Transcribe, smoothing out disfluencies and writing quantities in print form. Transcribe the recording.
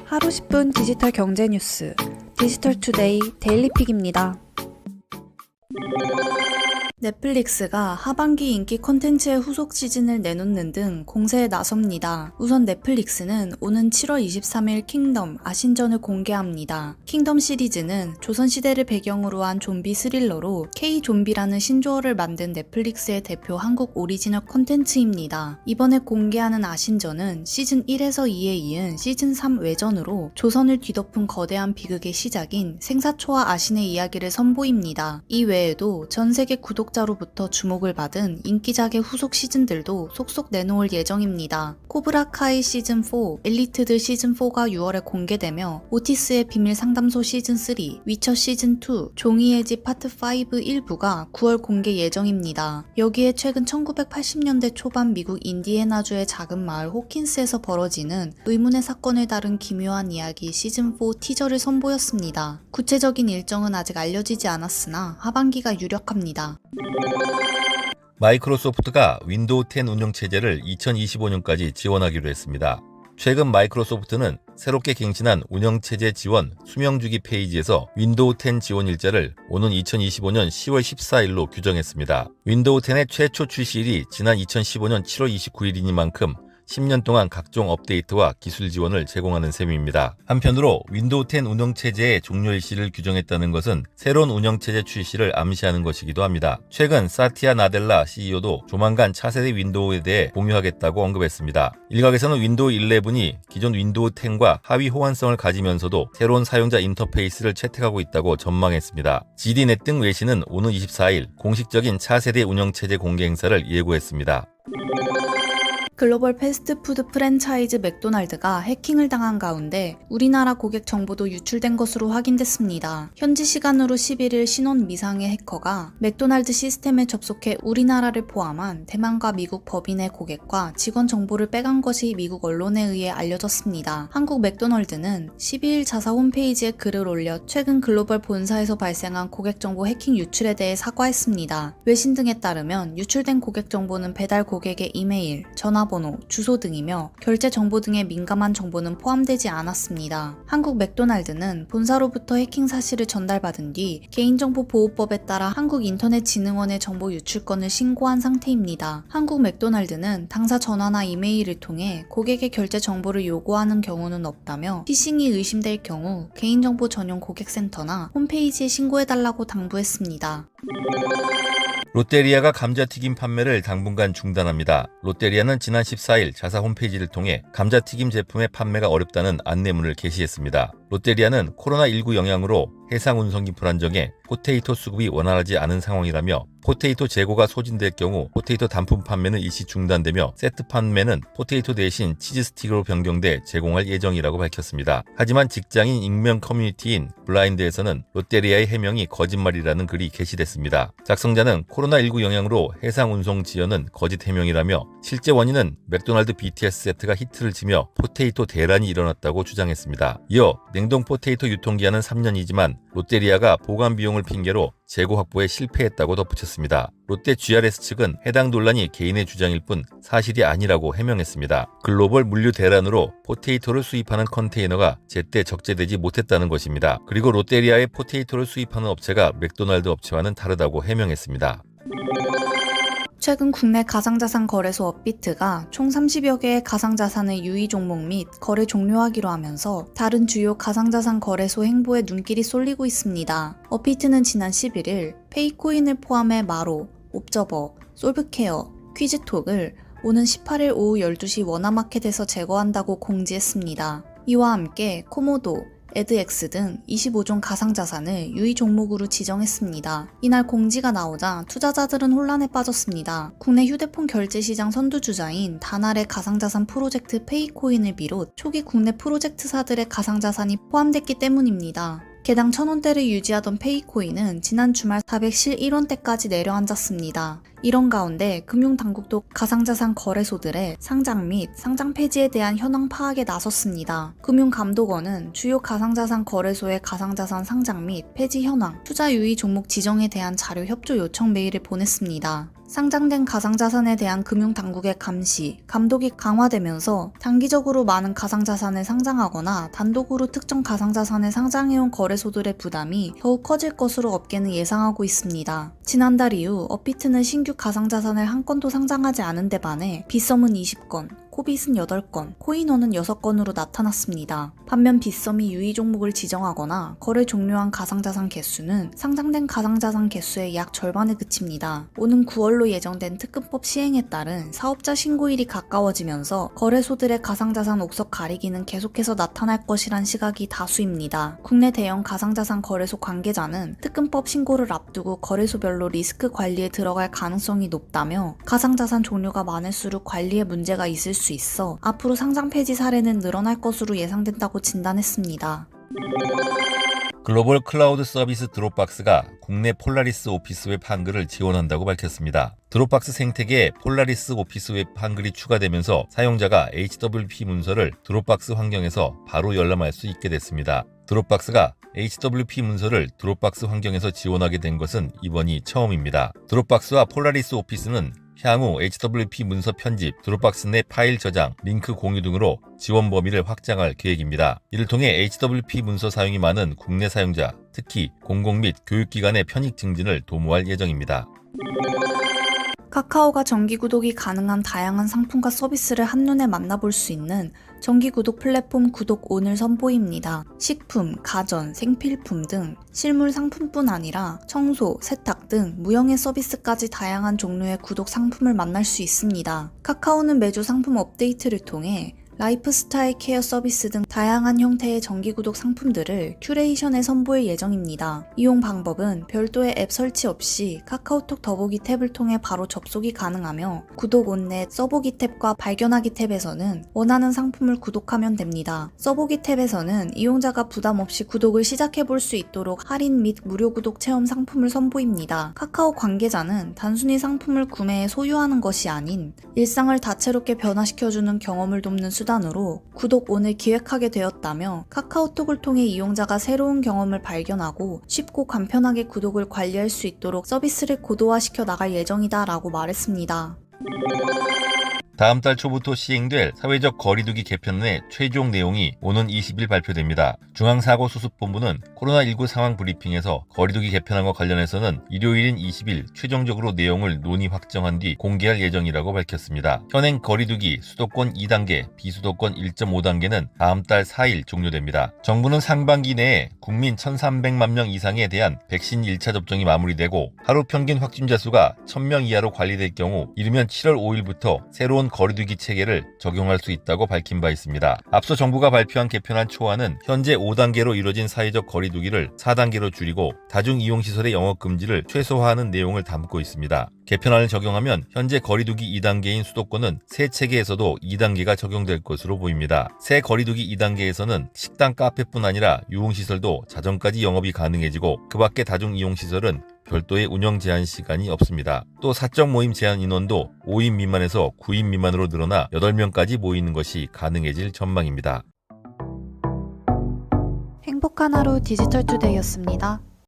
하루 10분 디지털 경제 뉴스 디지털투데이 데일리픽입니다. 넷플릭스가 하반기 인기 콘텐츠의 후속 시즌을 내놓는 등 공세에 나섭니다. 우선 넷플릭스는 오는 7월 23일 킹덤 아신전을 공개합니다. 킹덤 시리즈는 조선시대를 배경으로 한 좀비 스릴러로 K-좀비라는 신조어를 만든 넷플릭스의 대표 한국 오리지널 콘텐츠입니다. 이번에 공개하는 아신전은 시즌 1에서 2에 이은 시즌 3 외전으로 조선을 뒤덮은 거대한 비극의 시작인 생사초와 아신의 이야기를 선보입니다. 이 외에도 전 세계 구독자로부터 주목을 받은 인기작의 후속 시즌들도 속속 내놓을 예정입니다. 코브라카이 시즌4, 엘리트들 시즌4가 6월에 공개되며 오티스의 비밀 상담소 시즌3, 위쳐 시즌2, 종이의 집 파트 5 일부가 9월 공개 예정입니다. 여기에 최근 1980년대 초반 미국 인디애나주의 작은 마을 호킨스에서 벌어지는 의문의 사건을 다룬 기묘한 이야기 시즌4 티저를 선보였습니다. 구체적인 일정은 아직 알려지지 않았으나 하반기가 유력합니다. 마이크로소프트가 윈도우 10 운영체제를 2025년까지 지원하기로 했습니다. 최근 마이크로소프트는 새롭게 갱신한 운영체제 지원 수명주기 페이지에서 윈도우 10 지원 일자를 오는 2025년 10월 14일로 규정했습니다. 윈도우 10의 최초 출시일이 지난 2015년 7월 29일이니만큼 10년 동안 각종 업데이트와 기술 지원을 제공하는 셈입니다. 한편으로 윈도우 10 운영체제의 종료일시를 규정했다는 것은 새로운 운영체제 출시를 암시하는 것이기도 합니다. 최근 사티아 나델라 CEO도 조만간 차세대 윈도우에 대해 공유하겠다고 언급했습니다. 일각에서는 윈도우 11이 기존 윈도우 10과 하위 호환성을 가지면서도 새로운 사용자 인터페이스를 채택하고 있다고 전망했습니다. GD넷 등 외신은 오는 24일 공식적인 차세대 운영체제 공개 행사를 예고했습니다. 글로벌 패스트푸드 프랜차이즈 맥도날드가 해킹을 당한 가운데 우리나라 고객 정보도 유출된 것으로 확인됐습니다. 현지 시간으로 11일 신원 미상의 해커가 맥도날드 시스템에 접속해 우리나라를 포함한 대만과 미국 법인의 고객과 직원 정보를 빼간 것이 미국 언론에 의해 알려졌습니다. 한국 맥도날드는 12일 자사 홈페이지에 글을 올려 최근 글로벌 본사에서 발생한 고객 정보 해킹 유출에 대해 사과했습니다. 외신 등에 따르면 유출된 고객 정보는 배달 고객의 이메일, 전화번호, 주소 등이며 결제 정보 등의 민감한 정보는 포함되지 않았습니다. 한국 맥도날드는 본사로부터 해킹 사실을 전달받은 뒤 개인정보보호법에 따라 한국인터넷진흥원에 정보 유출건을 신고한 상태입니다. 한국 맥도날드는 당사 전화나 이메일을 통해 고객의 결제 정보를 요구하는 경우는 없다며 피싱이 의심될 경우 개인정보 전용 고객센터나 홈페이지에 신고해달라고 당부했습니다. 롯데리아가 감자튀김 판매를 당분간 중단합니다. 롯데리아는 지난 14일 자사 홈페이지를 통해 감자튀김 제품의 판매가 어렵다는 안내문을 게시했습니다. 롯데리아는 코로나19 영향으로 해상 운송이 불안정해 포테이토 수급이 원활하지 않은 상황이라며 포테이토 재고가 소진될 경우 포테이토 단품 판매는 일시 중단되며 세트 판매는 포테이토 대신 치즈 스틱으로 변경돼 제공할 예정이라고 밝혔습니다. 하지만 직장인 익명 커뮤니티인 블라인드에서는 롯데리아의 해명이 거짓말이라는 글이 게시됐습니다. 작성자는 코로나19 영향으로 해상 운송 지연은 거짓 해명이라며 실제 원인은 맥도날드 BTS 세트가 히트를 치며 포테이토 대란이 일어났다고 주장했습니다. 이어 냉동 포테이토 유통기한은 3년이지만 롯데리아가 보관 비용을 핑계로 재고 확보에 실패했다고 덧붙였습니다. 롯데 GRS 측은 해당 논란이 개인의 주장일 뿐 사실이 아니라고 해명했습니다. 글로벌 물류 대란으로 포테이토를 수입하는 컨테이너가 제때 적재되지 못했다는 것입니다. 그리고 롯데리아의 포테이토를 수입하는 업체가 맥도날드 업체와는 다르다고 해명했습니다. 최근 국내 가상자산 거래소 업비트가 총 30여 개의 가상자산의 유의 종목 및 거래 종료하기로 하면서 다른 주요 가상자산 거래소 행보에 눈길이 쏠리고 있습니다. 업비트는 지난 11일 페이코인을 포함해 마로, 옵저버, 솔브케어, 퀴즈톡을 오는 18일 오후 12시 워너마켓에서 제거한다고 공지했습니다. 이와 함께 코모도, 에드엑스 등 25종 가상자산을 유의 종목으로 지정했습니다. 이날 공지가 나오자 투자자들은 혼란에 빠졌습니다. 국내 휴대폰 결제 시장 선두주자인 다날의 가상자산 프로젝트 페이코인을 비롯 초기 국내 프로젝트사들의 가상자산이 포함됐기 때문입니다. 개당 1,000원대를 유지하던 페이코인은 지난 주말 411원대까지 내려앉았습니다. 이런 가운데 금융당국도 가상자산 거래소들의 상장 및 상장 폐지에 대한 현황 파악에 나섰습니다. 금융감독원은 주요 가상자산 거래소의 가상자산 상장 및 폐지 현황, 투자 유의 종목 지정에 대한 자료 협조 요청 메일을 보냈습니다. 상장된 가상자산에 대한 금융당국의 감시, 감독이 강화되면서 단기적으로 많은 가상자산을 상장하거나 단독으로 특정 가상자산을 상장해온 거래소들의 부담이 더욱 커질 것으로 업계는 예상하고 있습니다. 지난달 이후 업비트는 신규 가상자산을 한 건도 상장하지 않은 데 반해 빗썸은 20건, 코빗은 8건, 코인원은 6건으로 나타났습니다. 반면 빗썸이 유의 종목을 지정하거나 거래 종료한 가상자산 개수는 상장된 가상자산 개수의 약 절반에 그칩니다. 오는 9월로 예정된 특근법 시행에 따른 사업자 신고일이 가까워지면서 거래소들의 가상자산 옥석 가리기는 계속해서 나타날 것이란 시각이 다수입니다. 국내 대형 가상자산 거래소 관계자는 특근법 신고를 앞두고 거래소별로 리스크 관리에 들어갈 가능성이 높다며 가상자산 종류가 많을수록 관리에 문제가 있을 수 있어 앞으로 상장 폐지 사례는 늘어날 것으로 예상된다고 진단했습니다. 글로벌 클라우드 서비스 드롭박스가 국내 폴라리스 오피스 웹 한글을 지원한다고 밝혔습니다. 드롭박스 생태계에 폴라리스 오피스 웹 한글이 추가되면서 사용자가 HWP 문서를 드롭박스 환경에서 바로 열람할 수 있게 됐습니다. 드롭박스가 HWP 문서를 드롭박스 환경에서 지원하게 된 것은 이번이 처음입니다. 드롭박스와 폴라리스 오피스는 향후 HWP 문서 편집, 드롭박스 내 파일 저장, 링크 공유 등으로 지원 범위를 확장할 계획입니다. 이를 통해 HWP 문서 사용이 많은 국내 사용자, 특히 공공 및 교육기관의 편익 증진을 도모할 예정입니다. 카카오가 정기구독이 가능한 다양한 상품과 서비스를 한눈에 만나볼 수 있는 정기구독 플랫폼 구독 오늘 선보입니다. 식품, 가전, 생필품 등 실물 상품뿐 아니라 청소, 세탁 등 무형의 서비스까지 다양한 종류의 구독 상품을 만날 수 있습니다. 카카오는 매주 상품 업데이트를 통해 라이프스타일 케어 서비스 등 다양한 형태의 정기구독 상품들을 큐레이션에 선보일 예정입니다. 이용 방법은 별도의 앱 설치 없이 카카오톡 더보기 탭을 통해 바로 접속이 가능하며 구독 온넷 써보기 탭과 발견하기 탭에서는 원하는 상품을 구독하면 됩니다. 써보기 탭에서는 이용자가 부담 없이 구독을 시작해볼 수 있도록 할인 및 무료 구독 체험 상품을 선보입니다. 카카오 관계자는 단순히 상품을 구매해 소유하는 것이 아닌 일상을 다채롭게 변화시켜주는 경험을 돕는 수단으로 구독 온을 기획하게 되었다며 카카오톡을 통해 이용자가 새로운 경험을 발견하고 쉽고 간편하게 구독을 관리할 수 있도록 서비스를 고도화시켜 나갈 예정이다 라고 말했습니다. 다음 달 초부터 시행될 사회적 거리두기 개편의 최종 내용이 오는 20일 발표됩니다. 중앙사고수습본부는 코로나19 상황 브리핑에서 거리두기 개편안과 관련해서는 일요일인 20일 최종적으로 내용을 논의 확정한 뒤 공개할 예정이라고 밝혔습니다. 현행 거리두기 수도권 2단계, 비수도권 1.5단계는 다음 달 4일 종료됩니다. 정부는 상반기 내에 국민 1,300만 명 이상에 대한 백신 1차 접종이 마무리되고 하루 평균 확진자 수가 1,000명 이하로 관리될 경우 이르면 7월 5일부터 새로운 거리두기 체계를 적용할 수 있다고 밝힌 바 있습니다. 앞서 정부가 발표한 개편안 초안은 현재 5단계로 이뤄진 사회적 거리두기를 4단계로 줄이고 다중이용시설의 영업금지를 최소화하는 내용을 담고 있습니다. 개편안을 적용하면 현재 거리두기 2단계인 수도권은 새 체계에서도 2단계가 적용될 것으로 보입니다. 새 거리두기 2단계에서는 식당, 카페뿐 아니라 유흥시설도 자정까지 영업이 가능해지고 그 밖에 다중이용시설은 별도의 운영 제한 시간이 없습니다. 또 사적 모임 제한 인원도 5인 미만에서 9인 미만으로 늘어나 8명까지 모이는 것이 가능해질 전망입니다. 행복한 하루 디지털투데이였습니다.